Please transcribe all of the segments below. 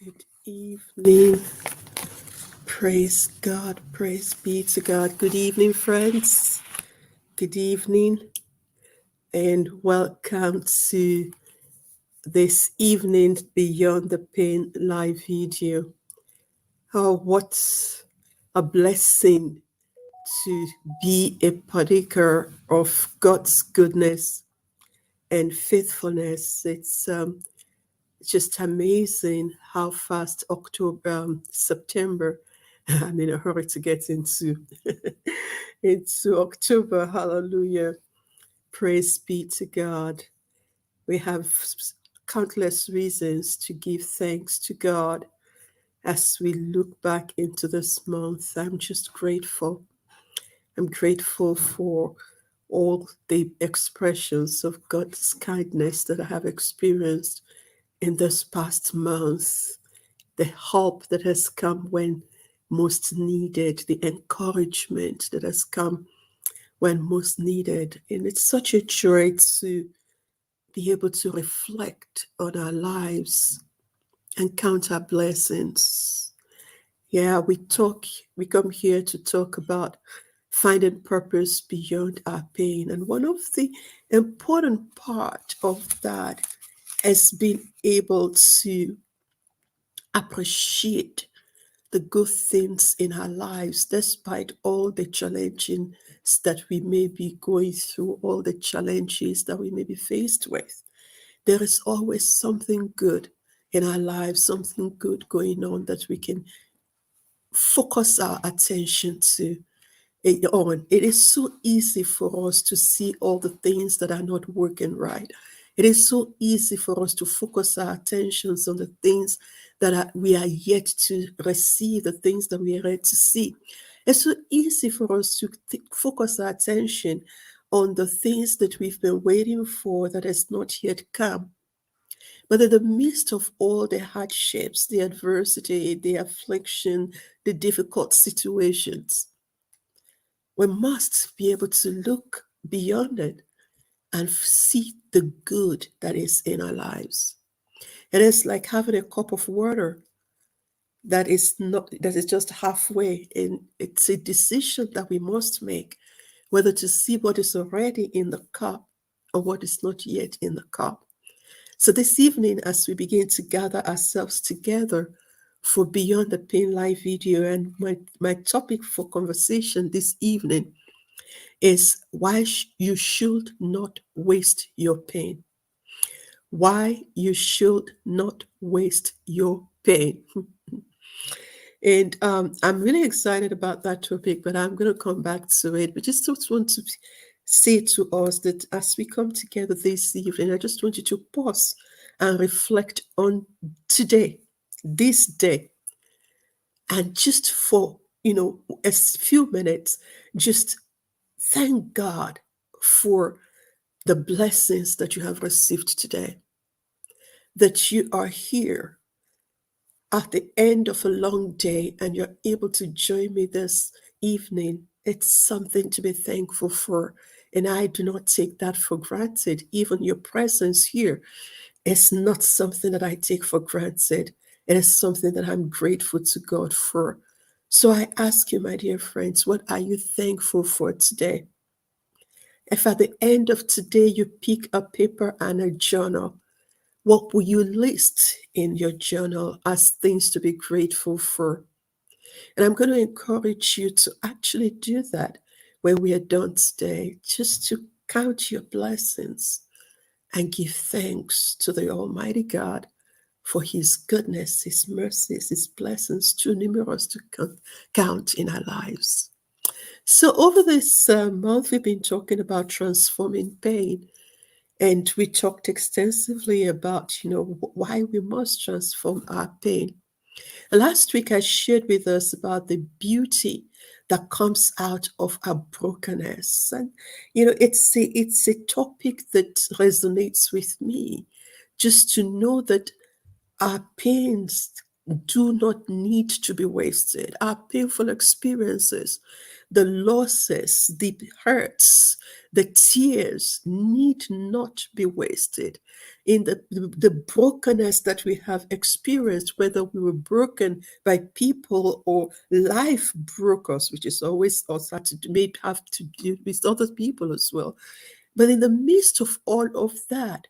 Good evening. Praise God. Praise be to God. Good evening, friends. Good evening, and welcome to this evening Beyond the Pain live video. Oh, what a blessing to be a partaker of God's goodness and faithfulness. It's just amazing how fast September. I'm in a hurry to get into October. Hallelujah. Praise be to God. We have countless reasons to give thanks to God as we look back into this month. I'm just grateful. I'm grateful for all the expressions of God's kindness that I have experienced in this past month, the help that has come when most needed, the encouragement that has come when most needed. And it's such a joy to be able to reflect on our lives and count our blessings. Yeah, we come here to talk about finding purpose beyond our pain. And one of the important part of that has been able to appreciate the good things in our lives, despite all the challenges that we may be going through, all the challenges that we may be faced with. There is always something good in our lives, something good going on that we can focus our attention to on. It is so easy for us to see all the things that are not working right. It is so easy for us to focus our attentions on the things that we are yet to receive, the things that we are yet to see. It's so easy for us to focus our attention on the things that we've been waiting for that has not yet come. But in the midst of all the hardships, the adversity, the affliction, the difficult situations, we must be able to look beyond it and see the good that is in our lives. It is like having a cup of water that is just halfway, and it's a decision that we must make whether to see what is already in the cup or what is not yet in the cup. So this evening, as we begin to gather ourselves together for Beyond the Pain live video, and my topic for conversation this evening is why you should not waste your pain. Why you should not waste your pain. And I'm really excited about that topic, but I'm going to come back to it. But just want to say to us that as we come together this evening, I just want you to pause and reflect on today, this day, and just for a few minutes, just thank God for the blessings that you have received today, that you are here at the end of a long day and you're able to join me this evening. It's something to be thankful for. And I do not take that for granted. Even your presence here is not something that I take for granted. It is something that I'm grateful to God for. So I ask you, my dear friends, what are you thankful for today? If at the end of today you pick a paper and a journal, what will you list in your journal as things to be grateful for? And I'm going to encourage you to actually do that when we are done today, just to count your blessings and give thanks to the Almighty God for His goodness, His mercies, His blessings, too numerous to count in our lives. So, over this month, we've been talking about transforming pain. And we talked extensively about, why we must transform our pain. Last week, I shared with us about the beauty that comes out of our brokenness. And, it's a topic that resonates with me, just to know that our pains do not need to be wasted. Our painful experiences the losses, the hurts, the tears need not be wasted. In the brokenness that we have experienced, whether we were broken by people or life broke us, which is always also to may have to do with other people as well. But in the midst of all of that,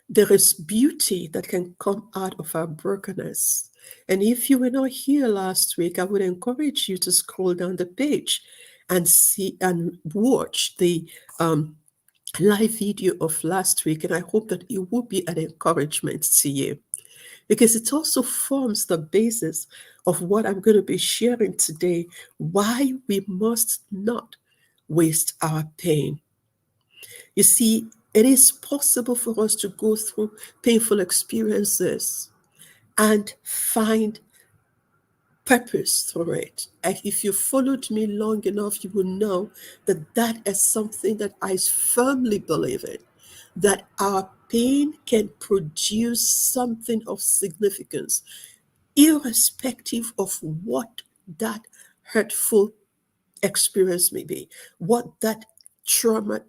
there is beauty that can come out of our brokenness. And if you were not here last week, I would encourage you to scroll down the page and see and watch the live video of last week. And I hope that it will be an encouragement to you, because it also forms the basis of what I'm going to be sharing today, why we must not waste our pain. You see, it is possible for us to go through painful experiences and find purpose through it. And if you followed me long enough, you will know that that is something that I firmly believe in, that our pain can produce something of significance, irrespective of what that hurtful experience may be, what that trauma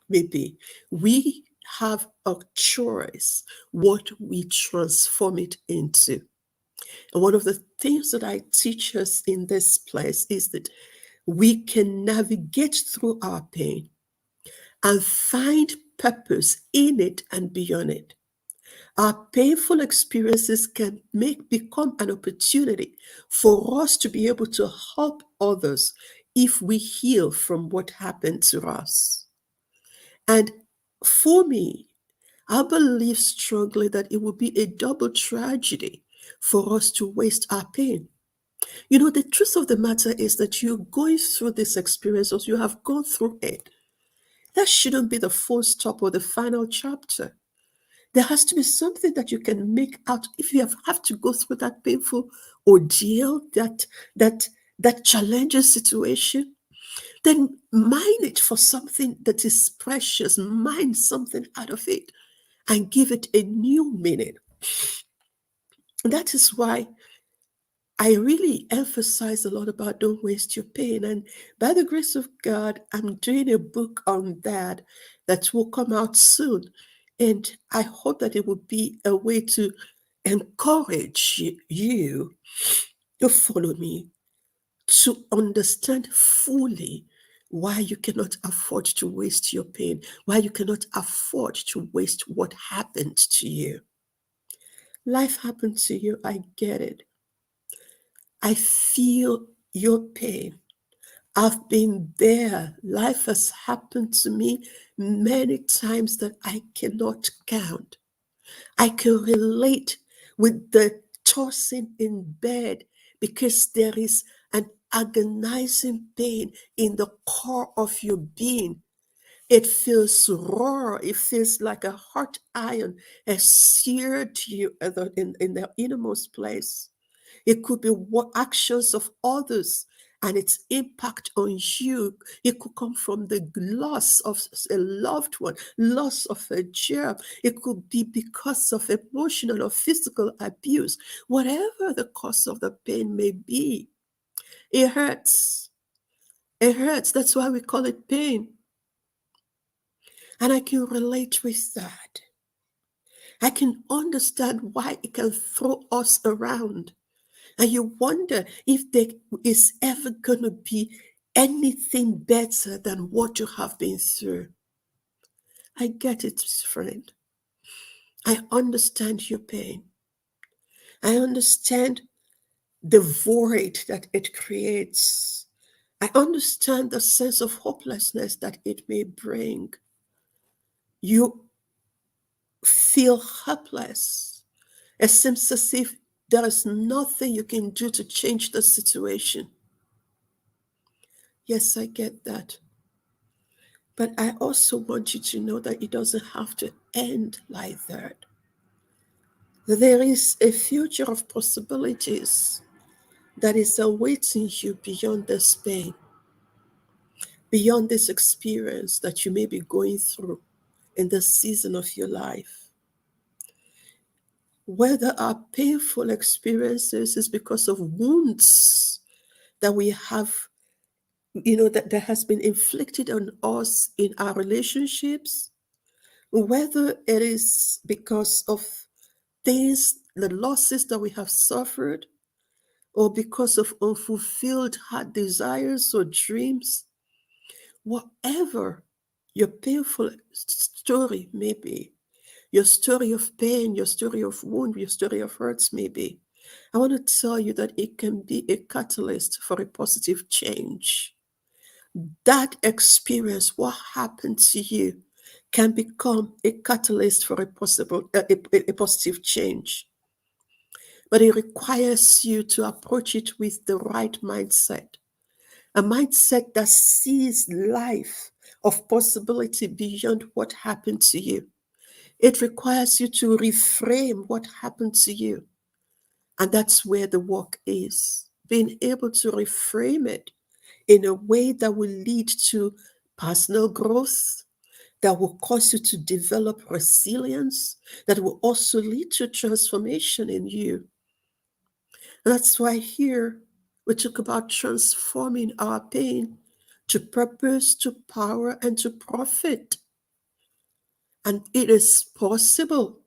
may be. We have a choice what we transform it into. And one of the things that I teach us in this place is that we can navigate through our pain and find purpose in it and beyond it. Our painful experiences can become an opportunity for us to be able to help others if we heal from what happened to us. And for me, I believe strongly that it would be a double tragedy for us to waste our pain. You know, the truth of the matter is that you're going through this experience, or you have gone through it. That shouldn't be the full stop or the final chapter. There has to be something that you can make out. If you have to go through that painful ordeal, that that challenging situation, then mine it for something that is precious. Mine something out of it and give it a new meaning. That is why I really emphasize a lot about don't waste your pain. And by the grace of God, I'm doing a book on that that will come out soon. And I hope that it will be a way to encourage you to follow me, to understand fully why you cannot afford to waste your pain, why you cannot afford to waste what happened to you. Life happened to you, I get it. I feel your pain. I've been there. Life has happened to me many times that I cannot count. I can relate with the tossing in bed because there is an agonizing pain in the core of your being. It feels raw. It feels like a hot iron has seared you in the innermost place. It could be what actions of others and its impact on you. It could come from the loss of a loved one, loss of a job. It could be because of emotional or physical abuse. Whatever the cause of the pain may be, it hurts. It hurts. That's why we call it pain. And I can relate with that. I can understand why it can throw us around. And you wonder if there is ever going to be anything better than what you have been through. I get it, friend. I understand your pain. I understand the void that it creates. I understand the sense of hopelessness that it may bring. You feel helpless. It seems as if there is nothing you can do to change the situation. Yes, I get that. But I also want you to know that it doesn't have to end like that. There is a future of possibilities that is awaiting you beyond this pain, beyond this experience that you may be going through in this season of your life. Whether our painful experiences is because of wounds that we have that has been inflicted on us in our relationships, whether it is because of things, the losses that we have suffered, or because of unfulfilled heart desires or dreams, whatever your painful story may be, your story of pain, your story of wound, your story of hurts may be, I want to tell you that it can be a catalyst for a positive change. That experience, what happened to you, can become a catalyst for a positive change. But it requires you to approach it with the right mindset, a mindset that sees life of possibility beyond what happened to you. It requires you to reframe what happened to you. And that's where the work is. Being able to reframe it in a way that will lead to personal growth, that will cause you to develop resilience, that will also lead to transformation in you. And that's why here we talk about transforming our pain to purpose, to power, and to profit. And it is possible.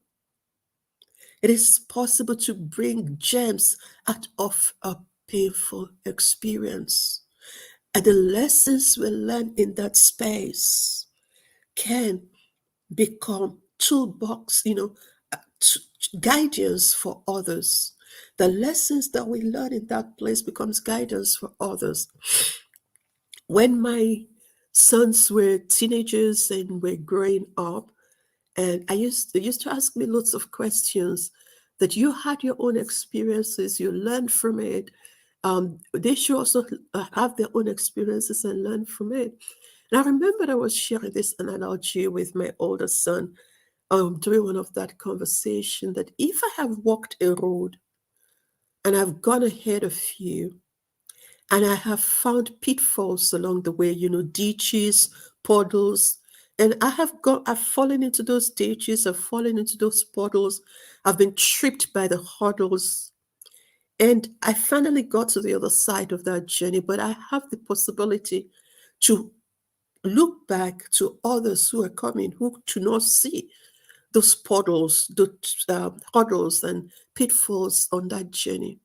It is possible to bring gems out of a painful experience. And the lessons we learn in that space can become toolbox, guidance for others. The lessons that we learn in that place becomes guidance for others. When my sons were teenagers and were growing up, and they used to ask me lots of questions, that you had your own experiences, you learned from it. They should also have their own experiences and learn from it. And I remember I was sharing this analogy with my older son during one of that conversation, that if I have walked a road and I've gone ahead of you, and I have found pitfalls along the way, ditches, puddles. And I've fallen into those ditches, I've fallen into those puddles, I've been tripped by the hurdles. And I finally got to the other side of that journey, but I have the possibility to look back to others who are coming, who do not see those puddles, those hurdles and pitfalls on that journey.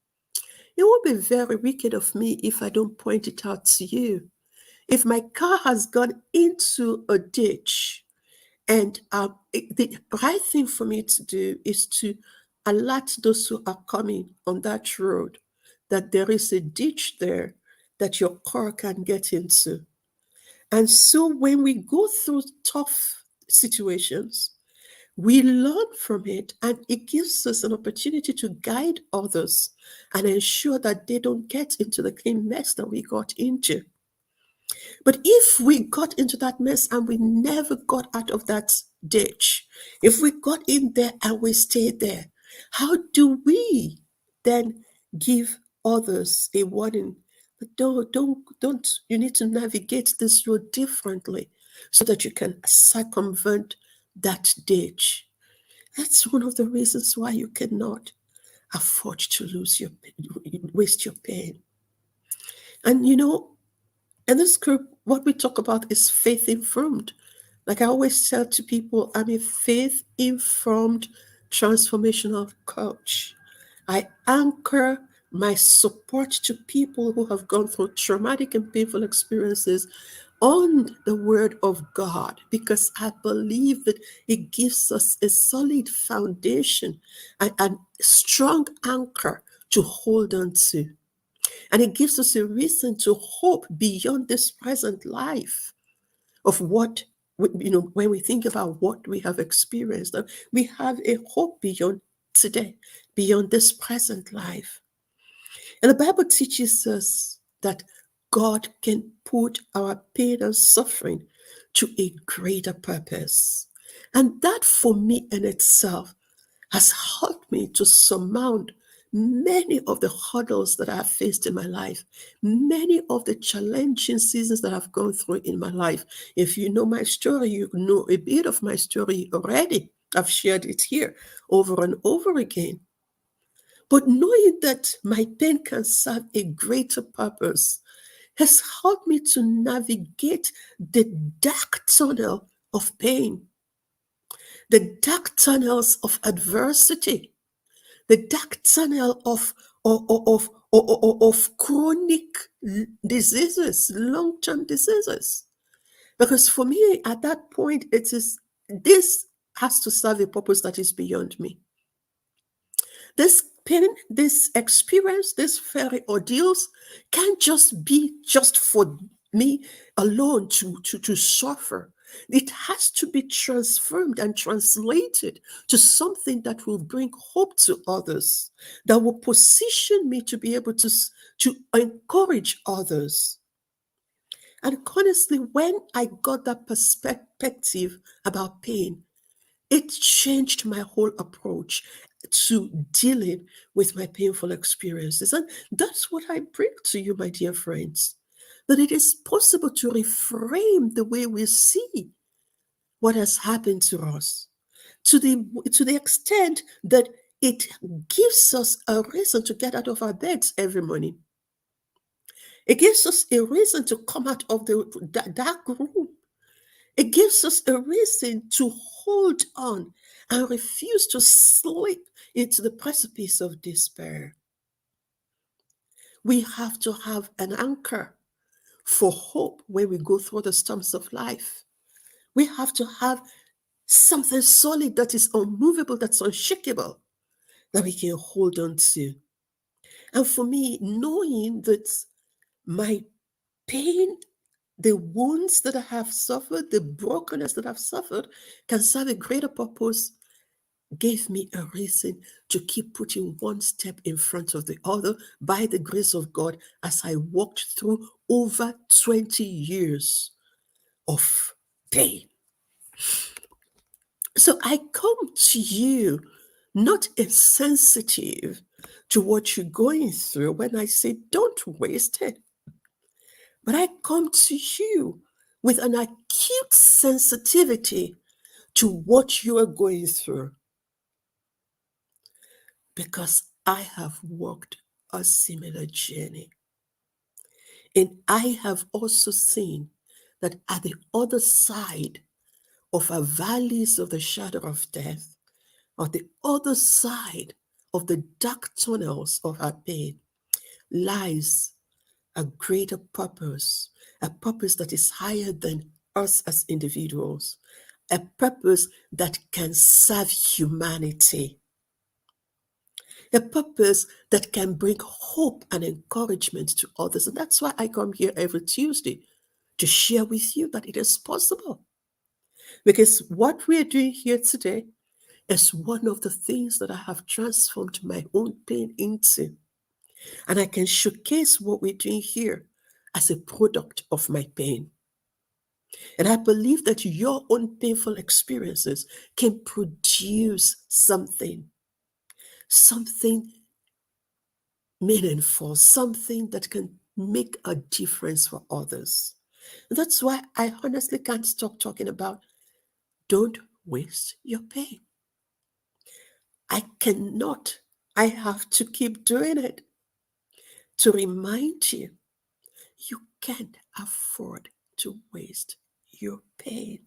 It would be very wicked of me if I don't point it out to you. If my car has gone into a ditch, and the right thing for me to do is to alert those who are coming on that road that there is a ditch there that your car can get into. And so when we go through tough situations, we learn from it, and it gives us an opportunity to guide others and ensure that they don't get into the same mess that we got into. But if we got into that mess and we never got out of that ditch, if we got in there and we stayed there, how do we then give others a warning? Don't, you need to navigate this road differently so that you can circumvent that ditch. That's one of the reasons why you cannot afford to waste your pain. And in this group, what we talk about is faith informed. Like I always tell to people, I'm a faith informed transformational coach. I anchor my support to people who have gone through traumatic and painful experiences on the word of God, because I believe that it gives us a solid foundation and strong anchor to hold on to. And it gives us a reason to hope beyond this present life of what, when we think about what we have experienced, we have a hope beyond today, beyond this present life. And the Bible teaches us that God can put our pain and suffering to a greater purpose. And that for me in itself has helped me to surmount many of the hurdles that I have faced in my life, many of the challenging seasons that I've gone through in my life. If you know my story, you know a bit of my story already. I've shared it here over and over again. But knowing that my pain can serve a greater purpose has helped me to navigate the dark tunnel of pain, the dark tunnels of adversity, the dark tunnel of chronic diseases, long-term diseases. Because for me, at that point, it is this has to serve a purpose that is beyond me. This pain, this experience, these very ordeals can't just be just for me alone to suffer. It has to be transformed and translated to something that will bring hope to others, that will position me to be able to encourage others. And honestly, when I got that perspective about pain, it changed my whole approach to dealing with my painful experiences. And that's what I bring to you, my dear friends, that it is possible to reframe the way we see what has happened to us to the extent that it gives us a reason to get out of our beds every morning. It gives us a reason to come out of the dark room. It gives us a reason to hold on and refuse to slip into the precipice of despair. We have to have an anchor for hope when we go through the storms of life. We have to have something solid that is unmovable, that's unshakable, that we can hold on to. And for me, knowing that my pain, the wounds that I have suffered, the brokenness that I've suffered, can serve a greater purpose, gave me a reason to keep putting one step in front of the other by the grace of God as I walked through over 20 years of pain. So I come to you not insensitive to what you're going through when I say don't waste it, but I come to you with an acute sensitivity to what you are going through because I have walked a similar journey. And I have also seen that at the other side of our valleys of the shadow of death, on the other side of the dark tunnels of our pain, lies a greater purpose, a purpose that is higher than us as individuals, a purpose that can serve humanity, a purpose that can bring hope and encouragement to others. And that's why I come here every Tuesday to share with you that it is possible. Because what we are doing here today is one of the things that I have transformed my own pain into. And I can showcase what we're doing here as a product of my pain. And I believe that your own painful experiences can produce something meaningful, something that can make a difference for others. And that's why I honestly can't stop talking about don't waste your pain. I cannot. I have to keep doing it to remind you, you can't afford to waste your pain.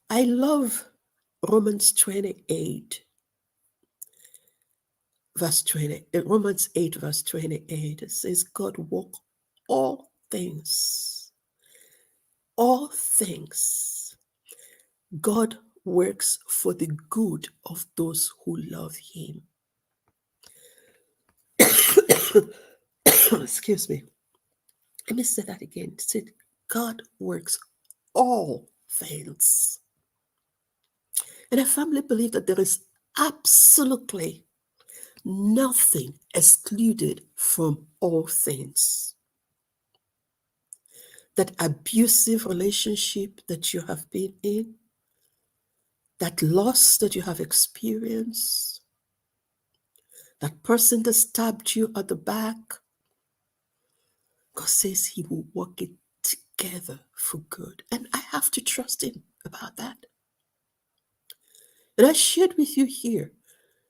I love Romans 28, verse 20. Romans 8, verse 28. It says, God work all things. God works for the good of those who love him. Excuse me. Let me say that again. It said, God works all things. And I firmly believe that there is absolutely nothing excluded from all things. That abusive relationship that you have been in, that loss that you have experienced, that person that stabbed you at the back, God says he will work it together for good. And I have to trust him about that. And I shared with you here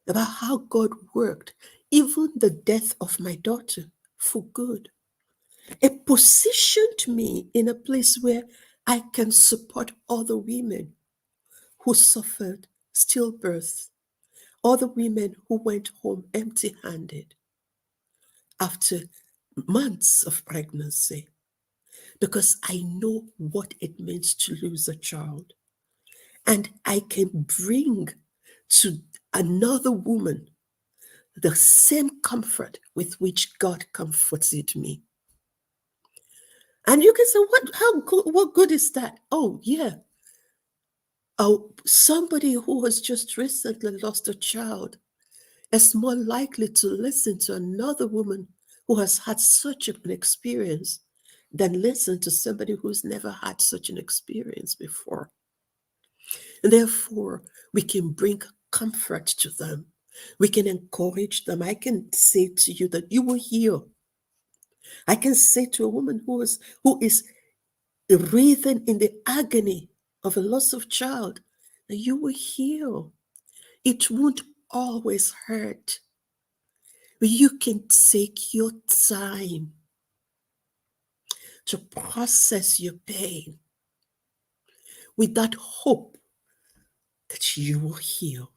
about how God worked even the death of my daughter for good. It positioned me in a place where I can support other women who suffered stillbirth, other women who went home empty handed after months of pregnancy, because I know what it means to lose a child. And I can bring to another woman the same comfort with which God comforted me. And you can say, what good is that? Oh, yeah. Oh, somebody who has just recently lost a child is more likely to listen to another woman who has had such an experience than listen to somebody who's never had such an experience before. And therefore, we can bring comfort to them. We can encourage them. I can say to you that you will heal. I can say to a woman who is writhing in the agony of a loss of child that you will heal. It won't always hurt. But you can take your time to process your pain with that hope that you will heal.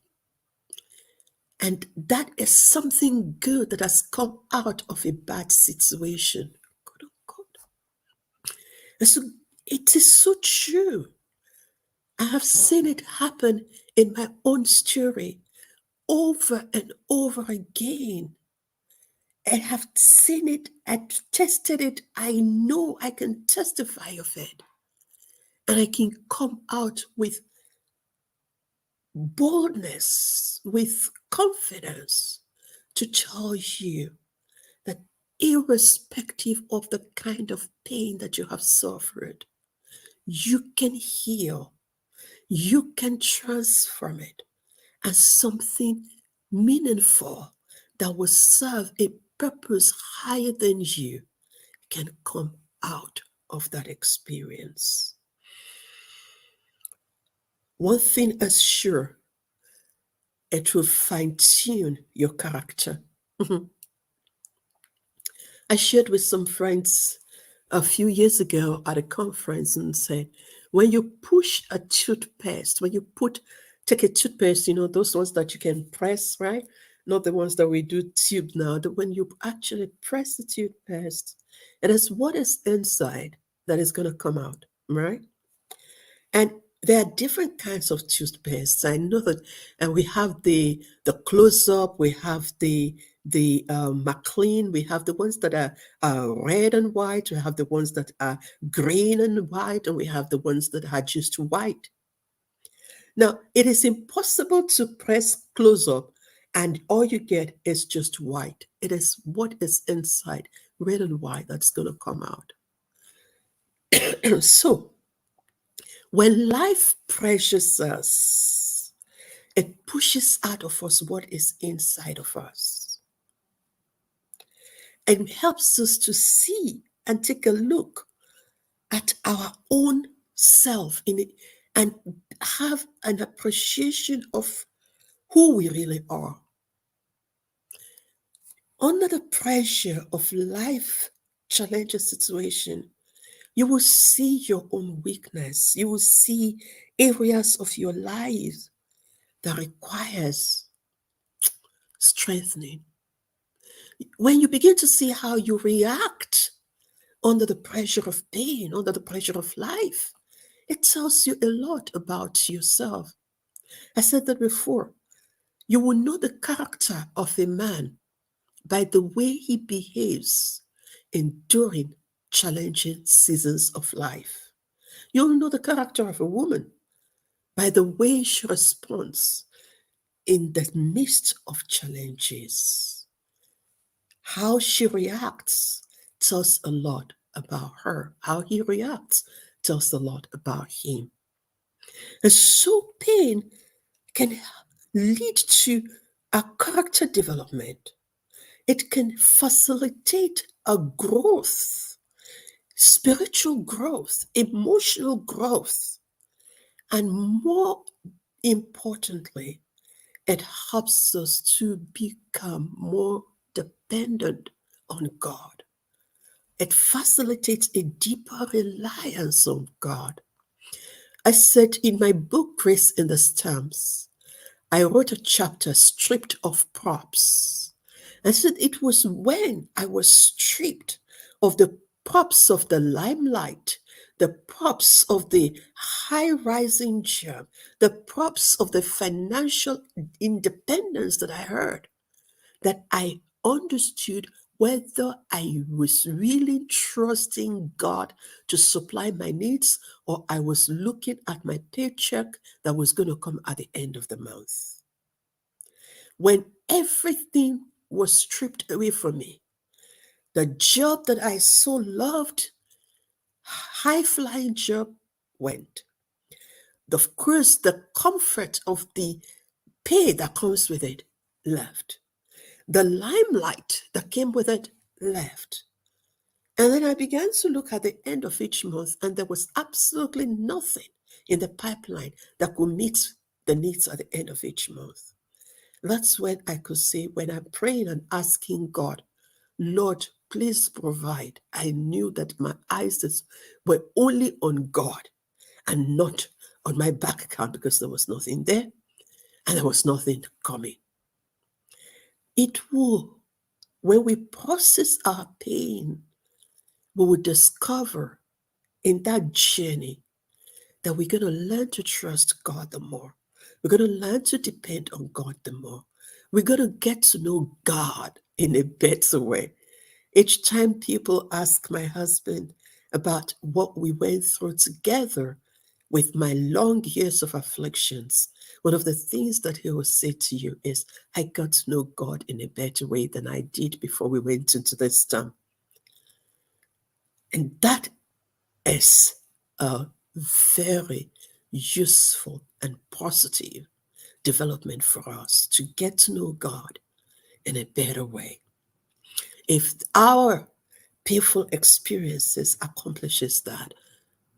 And that is something good that has come out of a bad situation. God, oh God. And so it is so true. I have seen it happen in my own story over and over again. I have seen it, I've tested it, I know I can testify of it. And I can come out with boldness, with confidence to tell you that irrespective of the kind of pain that you have suffered, you can heal, you can transform it as something meaningful that will serve a purpose higher than you can come out of that experience. One thing is sure, it will fine tune your character. I shared with some friends a few years ago at a conference and said, when you push a toothpaste, when you take a toothpaste, those ones that you can press, right? Not the ones that we do tube now, when you actually press the toothpaste, it is what is inside that is going to come out, right? And there are different kinds of toothpastes. I know that, and we have the close up, we have the McLean, we have the ones that are red and white, we have the ones that are green and white, and we have the ones that are just white. Now, it is impossible to press close up and all you get is just white. It is what is inside, red and white, that's going to come out. So, when life pressures us, it pushes out of us what is inside of us and helps us to see and take a look at our own self in it and have an appreciation of who we really are. Under the pressure of life challenges situation, you will see your own weakness. You will see areas of your life that requires strengthening. When you begin to see how you react under the pressure of pain, under the pressure of life, it tells you a lot about yourself. I said that before. You will know the character of a man by the way he behaves during challenging seasons of life. You'll know the character of a woman by the way she responds in the midst of challenges. How she reacts tells a lot about her. How he reacts tells a lot about him. And so pain can lead to a character development. It can facilitate a growth, spiritual growth, emotional growth, and more importantly, It helps us to become more dependent on God. It facilitates a deeper reliance on God. I said in my book, Grace in the Stamps, I wrote a chapter, Stripped of Props. I said it was when I was stripped of the props of the limelight, the props of the high rising job, the props of the financial independence that I heard, that I understood whether I was really trusting God to supply my needs or I was looking at my paycheck that was going to come at the end of the month. When everything was stripped away from me, the job that I so loved, high flying job, went. Of course, the comfort of the pay that comes with it left. The limelight that came with it left. And then I began to look at the end of each month, and there was absolutely nothing in the pipeline that could meet the needs at the end of each month. That's when I could say, when I'm praying and asking God, Lord, please provide, I knew that my eyes were only on God and not on my bank account because there was nothing there and there was nothing coming. It will, when we process our pain, we will discover in that journey that we're going to learn to trust God the more. We're going to learn to depend on God the more. We're going to get to know God in a better way. Each time people ask my husband about what we went through together with my long years of afflictions, one of the things that he will say to you is, I got to know God in a better way than I did before we went into this storm. And that is a very useful and positive development for us to get to know God in a better way. If our painful experiences accomplishes that,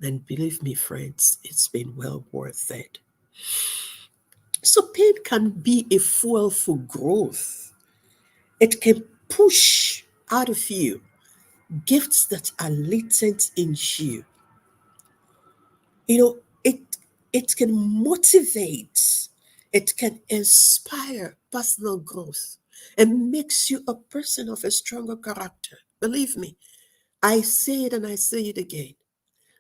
then believe me, friends, it's been well worth it. So pain can be a fuel for growth. It can push out of you gifts that are latent in you. You know, it can motivate, it can inspire personal growth and makes you a person of a stronger character. Believe me, I say it and I say it again.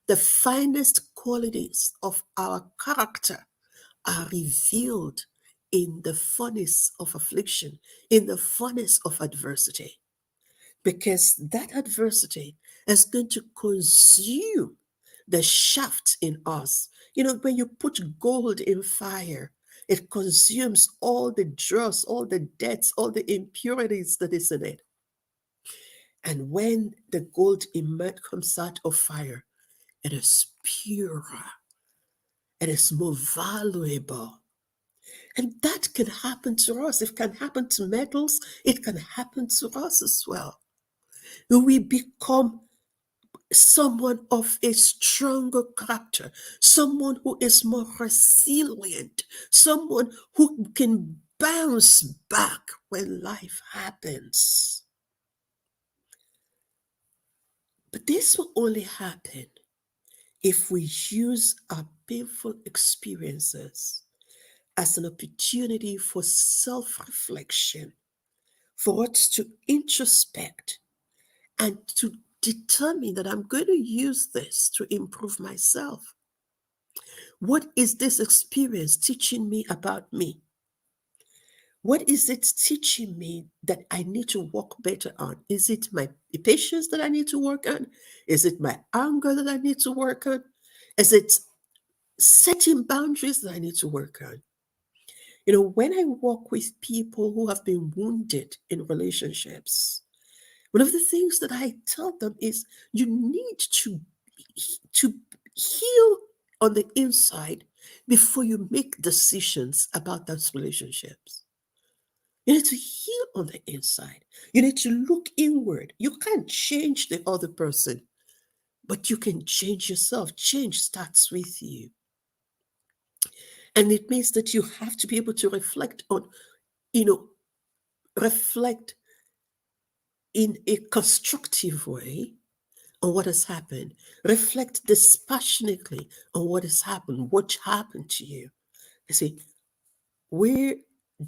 The finest qualities of our character are revealed in the furnace of affliction, in the furnace of adversity, because that adversity is going to consume the shaft in us. You know, when you put gold in fire, it consumes all the dross, all the debts, all the impurities that is in it. And when the gold comes out of fire, it is purer, it is more valuable. And that can happen to us. It can happen to metals, it can happen to us as well. We become someone of a stronger character, someone who is more resilient, someone who can bounce back when life happens. But this will only happen if we use our painful experiences as an opportunity for self reflection, for us to introspect and to determine that I'm going to use this to improve myself. What is this experience teaching me about me? What is it teaching me that I need to work better on? Is it my patience that I need to work on? Is it my anger that I need to work on? Is it setting boundaries that I need to work on? You know, when I work with people who have been wounded in relationships, one of the things that I tell them is you need to heal on the inside before you make decisions about those relationships. You need to heal on the inside. You need to look inward. You can't change the other person, but you can change yourself. Change starts with you. And it means that you have to be able to reflect on, you know, reflect in a constructive way on what has happened. Reflect dispassionately on what happened to you. You see, where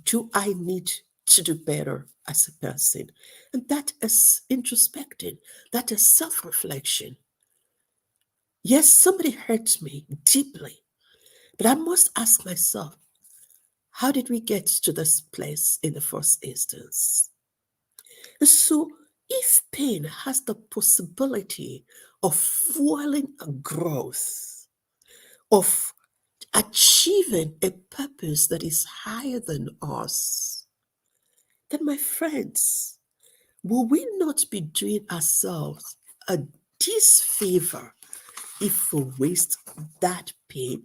do I need to do better as a person? And that is introspecting, that is self reflection. Yes, somebody hurt me deeply, but I must ask myself, how did we get to this place in the first instance? So, if pain has the possibility of fueling a growth, of achieving a purpose that is higher than us, then, my friends, will we not be doing ourselves a disfavor if we waste that pain?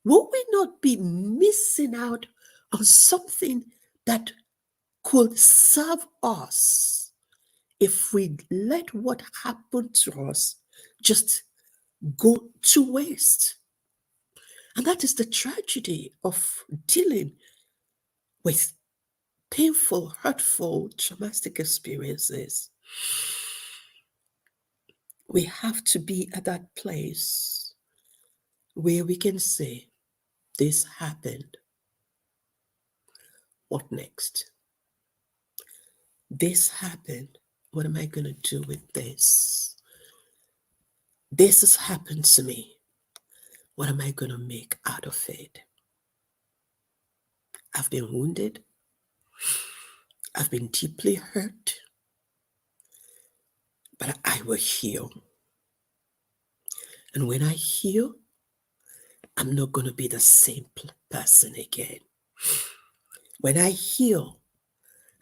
Will we not be missing out on something that could serve us if we let what happened to us just go to waste? And that is the tragedy of dealing with painful, hurtful, traumatic experiences. We have to be at that place where we can say, this happened. What next? This happened. What am I going to do with this? This has happened to me. What am I going to make out of it? I've been wounded. I've been deeply hurt. But I will heal. And when I heal, I'm not going to be the same person again. When I heal,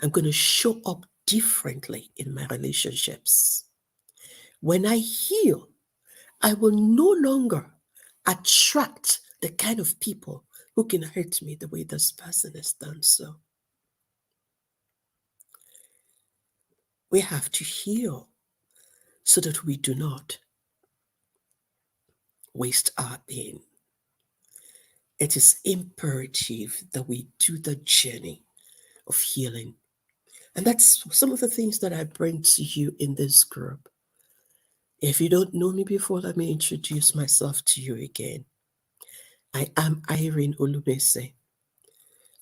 I'm going to show up differently in my relationships. When I heal, I will no longer attract the kind of people who can hurt me the way this person has done so. We have to heal so that we do not waste our pain. It is imperative that we do the journey of healing. And that's some of the things that I bring to you in this group. If you don't know me before, let me introduce myself to you again. I am Irene Olumese.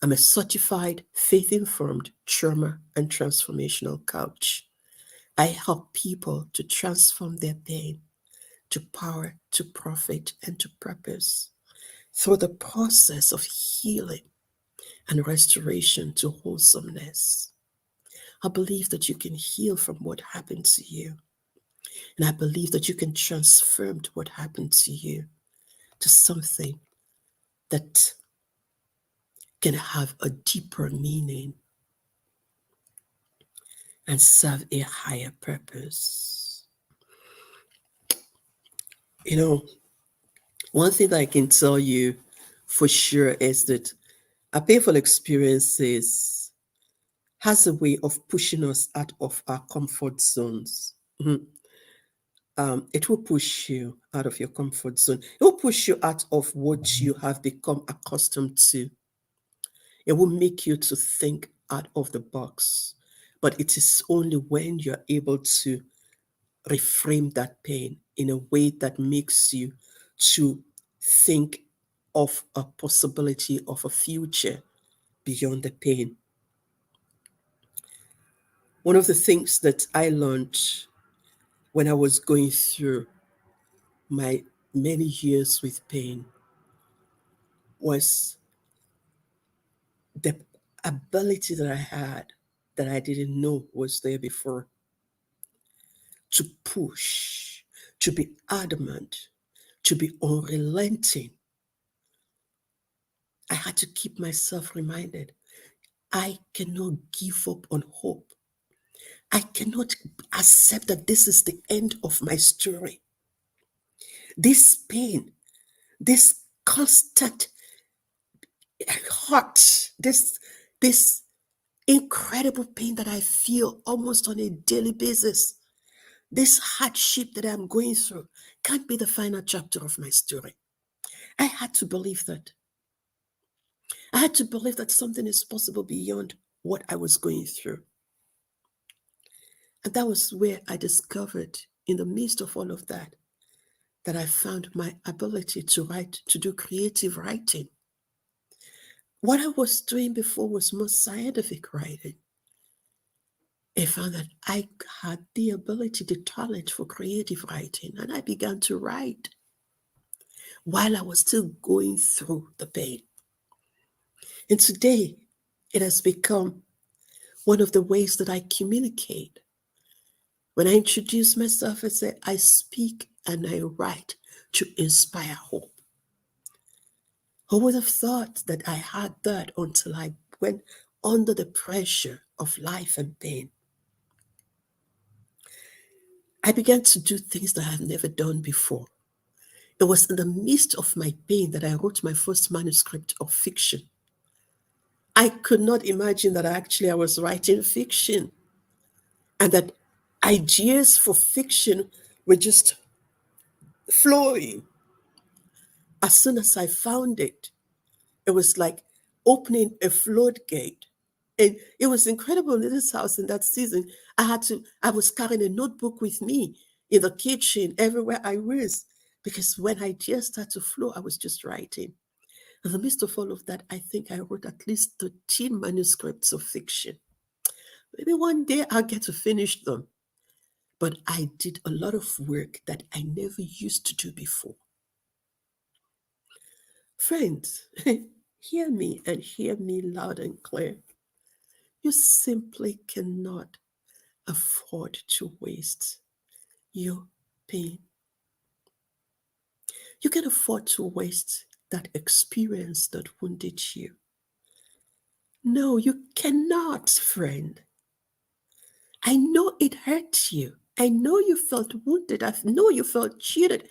I'm a certified faith-informed trauma and transformational coach. I help people to transform their pain to power, to profit, and to purpose through the process of healing and restoration to wholesomeness. I believe that you can heal from what happened to you. And I believe that you can transform what happened to you to something that can have a deeper meaning and serve a higher purpose. You know, one thing that I can tell you for sure is that our painful experiences has a way of pushing us out of our comfort zones. Mhm. It will push you out of your comfort zone. It will push you out of what you have become accustomed to. It will make you to think out of the box. But it is only when you're able to reframe that pain in a way that makes you to think of a possibility of a future beyond the pain. One of the things that I learned when I was going through my many years with pain was the ability that I had that I didn't know was there before to push, to be adamant, to be unrelenting. I had to keep myself reminded I cannot give up on hope. I cannot accept that this is the end of my story. This pain, this constant hurt, this incredible pain that I feel almost on a daily basis, this hardship that I'm going through can't be the final chapter of my story. I had to believe that. I had to believe that something is possible beyond what I was going through. And that was where I discovered, in the midst of all of that, that I found my ability to write, to do creative writing. What I was doing before was more scientific writing. I found that I had the ability, the talent for creative writing, and I began to write while I was still going through the pain. And today, it has become one of the ways that I communicate. When I introduce myself, I say, I speak and I write to inspire hope. Who would have thought that I had that until I went under the pressure of life and pain? I began to do things that I had never done before. It was in the midst of my pain that I wrote my first manuscript of fiction. I could not imagine that I was writing fiction and that ideas for fiction were just flowing. As soon as I found it, it was like opening a floodgate. And it was incredible in this house in that season. I was carrying a notebook with me in the kitchen, everywhere I was, because when ideas started to flow, I was just writing. In the midst of all of that, I think I wrote at least 13 manuscripts of fiction. Maybe one day I'll get to finish them. But I did a lot of work that I never used to do before. Friends, hear me and hear me loud and clear. You simply cannot afford to waste your pain. You can afford to waste that experience that wounded you. No, you cannot, friend. I know it hurt you. I know you felt wounded. I know you felt cheated.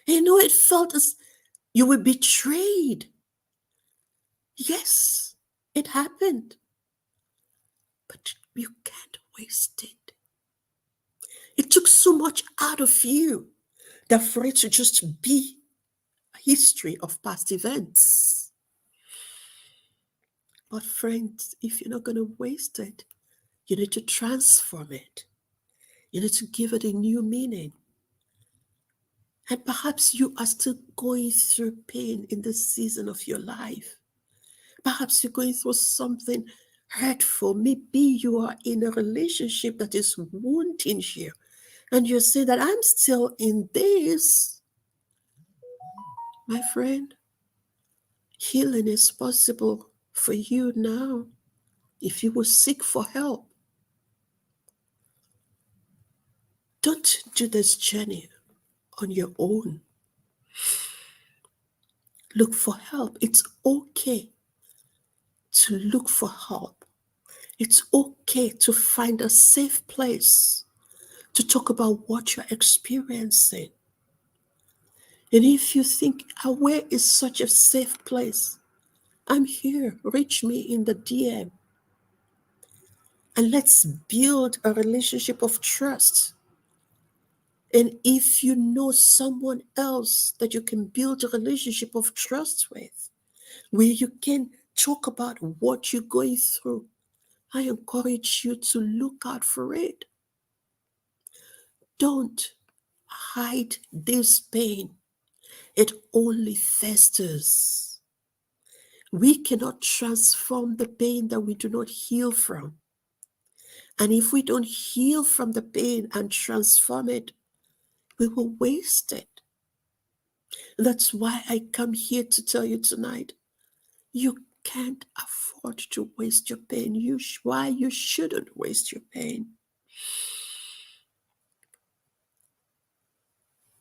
I know it felt as you were betrayed. Yes, it happened. But you can't waste it. It took so much out of you that for it to just be a history of past events. But friends, if you're not going to waste it, you need to transform it. You need to give it a new meaning. And perhaps you are still going through pain in this season of your life. Perhaps you're going through something hurtful. Maybe you are in a relationship that is wounding you. And you say that I'm still in this. My friend, healing is possible for you now if you will seek for help. Don't do this journey on your own. Look for help. It's okay to look for help. It's okay to find a safe place to talk about what you're experiencing. And if you think, where is such a safe place? I'm here. Reach me in the DM. And let's build a relationship of trust. And if you know someone else that you can build a relationship of trust with, where you can talk about what you're going through, I encourage you to look out for it. Don't hide this pain. It only festers. We cannot transform the pain that we do not heal from. And if we don't heal from the pain and transform it, we will waste it. That's why I come here to tell you tonight, you can't afford to waste your pain. Why you shouldn't waste your pain.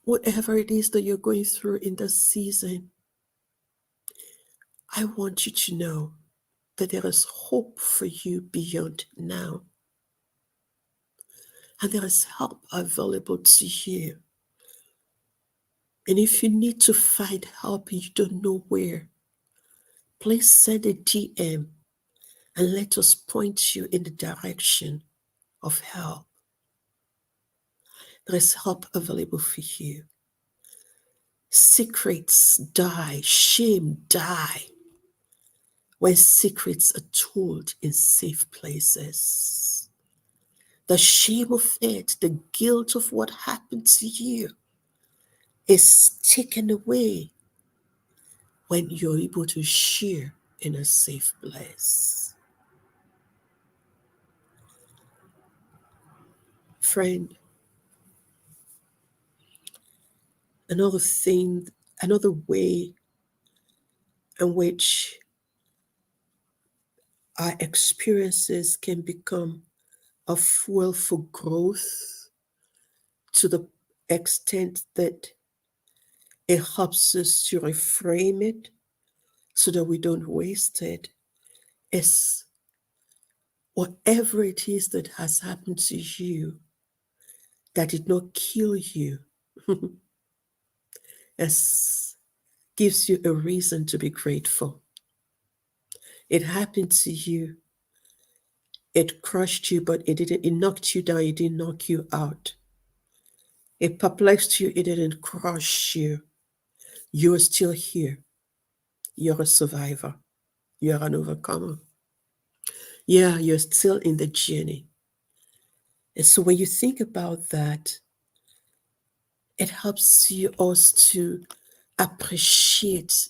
Whatever it is that you're going through in this season, I want you to know that there is hope for you beyond now. And there is help available to you. And if you need to find help and you don't know where, please send a DM and let us point you in the direction of help. There is help available for you. Secrets die, shame die when secrets are told in safe places. The shame of it, the guilt of what happened to you is taken away when you're able to share in a safe place. Friend, another thing, another way in which our experiences can become a fuel for growth to the extent that it helps us to reframe it so that we don't waste it is whatever it is that has happened to you that did not kill you. It gives you a reason to be grateful. It happened to you. It crushed you, but it knocked you down, it didn't knock you out. It perplexed you, it didn't crush you. You're still here. You're a survivor. You're an overcomer. Yeah, you're still in the journey. And so when you think about that, it helps you us to appreciate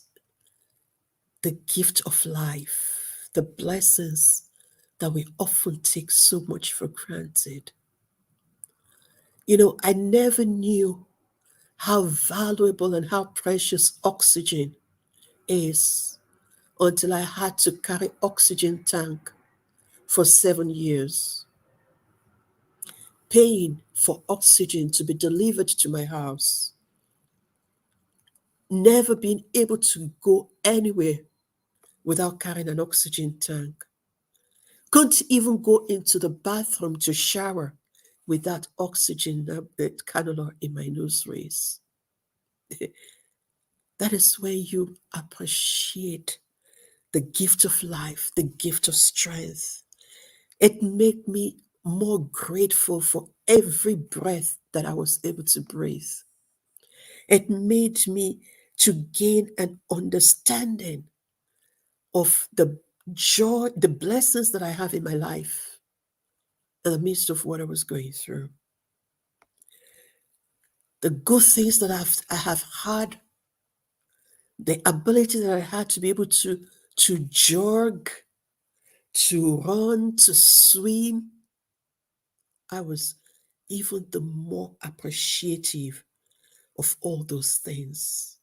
the gift of life, the blessings that we often take so much for granted. You know, I never knew how valuable and how precious oxygen is until I had to carry oxygen tank for 7 years, paying for oxygen to be delivered to my house, never being able to go anywhere without carrying an oxygen tank. Couldn't even go into the bathroom to shower with that oxygen cannula in my nose race. That is where you appreciate the gift of life, the gift of strength. It made me more grateful for every breath that I was able to breathe. It made me to gain an understanding of the joy, the blessings that I have in my life in the midst of what I was going through. The good things that I have had, the ability that I had to be able to jog, to run, to swim, I was even the more appreciative of all those things.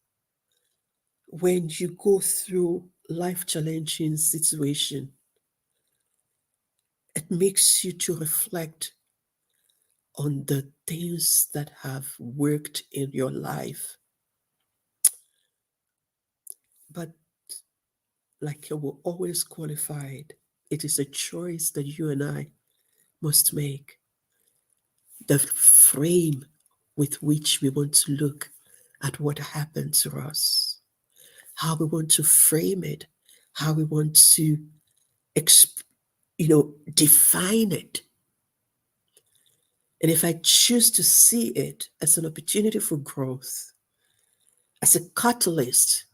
When you go through life challenging situation, it makes you to reflect on the things that have worked in your life. But like I will always qualify it, it is a choice that you and I must make. The frame with which we want to look at what happened to us, how we want to frame it, how we want to, define it. And if I choose to see it as an opportunity for growth, as a catalyst,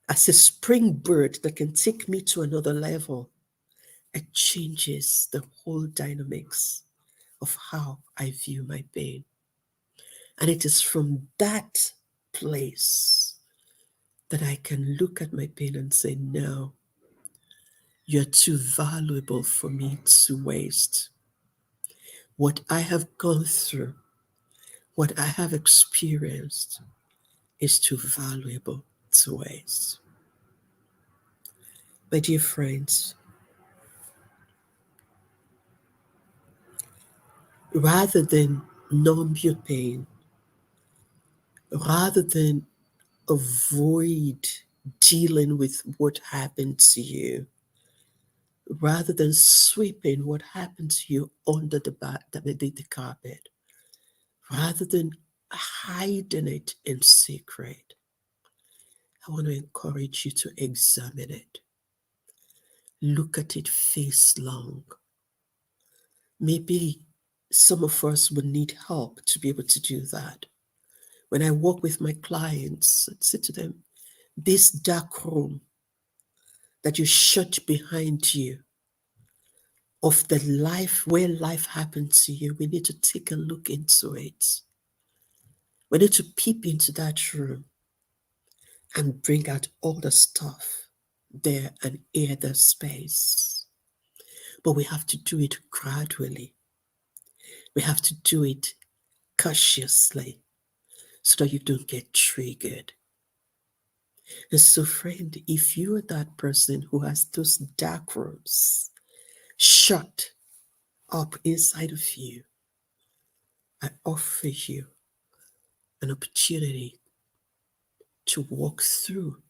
as a springboard that can take me to another level, it changes the whole dynamics of how I view my pain. And it is from that place that I can look at my pain and say, no, you're too valuable for me to waste. What I have gone through, what I have experienced is too valuable to waste. My dear friends, rather than numb your pain, rather than avoid dealing with what happened to you, rather than sweeping what happened to you under the carpet, rather than hiding it in secret, I want to encourage you to examine it. Look at it face long. Maybe some of us would need help to be able to do that. When I work with my clients, I say to them, this dark room that you shut behind you of the life where life happened to you. We need to take a look into it. We need to peep into that room and bring out all the stuff there and air the space. But we have to do it gradually. We have to do it cautiously so that you don't get triggered. And so, friend, if you are that person who has those dark rooms shut up inside of you, I offer you an opportunity to walk through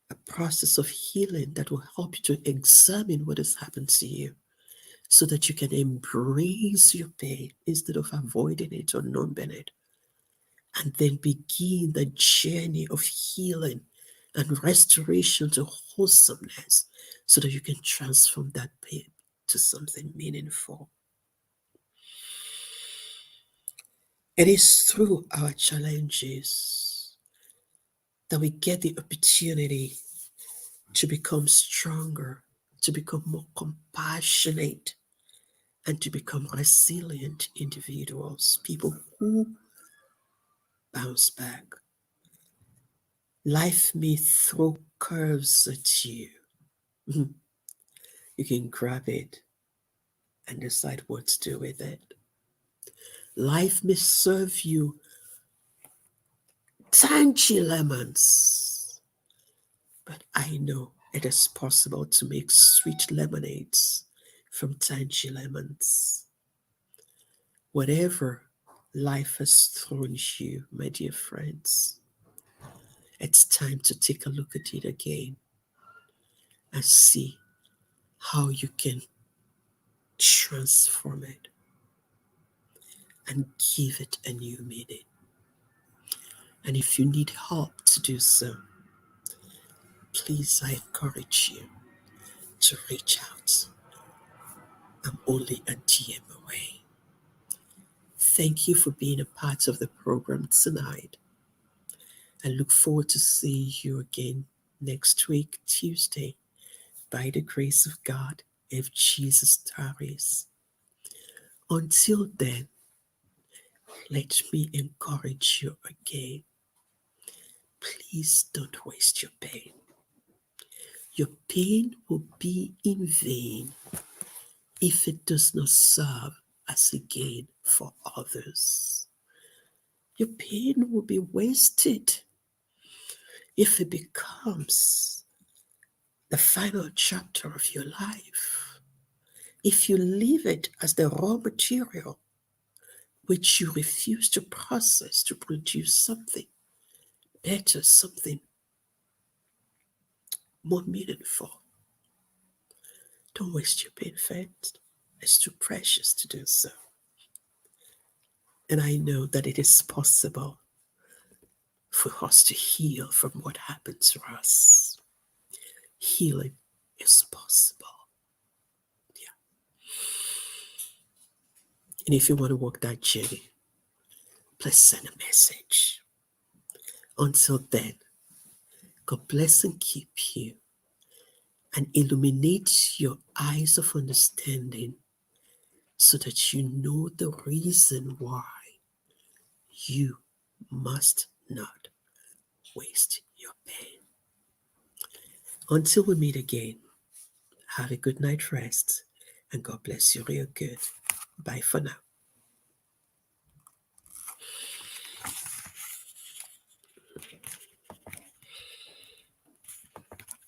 a process of healing that will help you to examine what has happened to you so that you can embrace your pain instead of avoiding it or numbing it, and then begin the journey of healing and restoration to wholesomeness so that you can transform that pain to something meaningful. It is through our challenges that we get the opportunity to become stronger, to become more compassionate, and to become resilient individuals, people who bounce back. Life may throw curves at you. You can grab it and decide what to do with it. Life may serve you tangy lemons, but I know it is possible to make sweet lemonades from tangy lemons. Whatever life has thrown you, my dear friends, it's time to take a look at it again and see how you can transform it and give it a new meaning. And if you need help to do so, please, I encourage you to reach out. I'm only a DM away. Thank you for being a part of the program tonight. I look forward to seeing you again next week, Tuesday, by the grace of God, if Jesus tarries. Until then, let me encourage you again. Please don't waste your pain. Your pain will be in vain if it does not serve as a gain for others. Your pain will be wasted if it becomes the final chapter of your life. If you leave it as the raw material which you refuse to process to produce something better, something more meaningful. Don't waste your pain, friends. It's too precious to do so. And I know that it is possible for us to heal from what happened to us. Healing is possible. Yeah. And if you want to walk that journey, please send a message. Until then, God bless and keep you and illuminate your eyes of understanding so that you know the reason why you must not waste your pain. Until we meet again, have a good night rest and God bless you real good. Bye for now.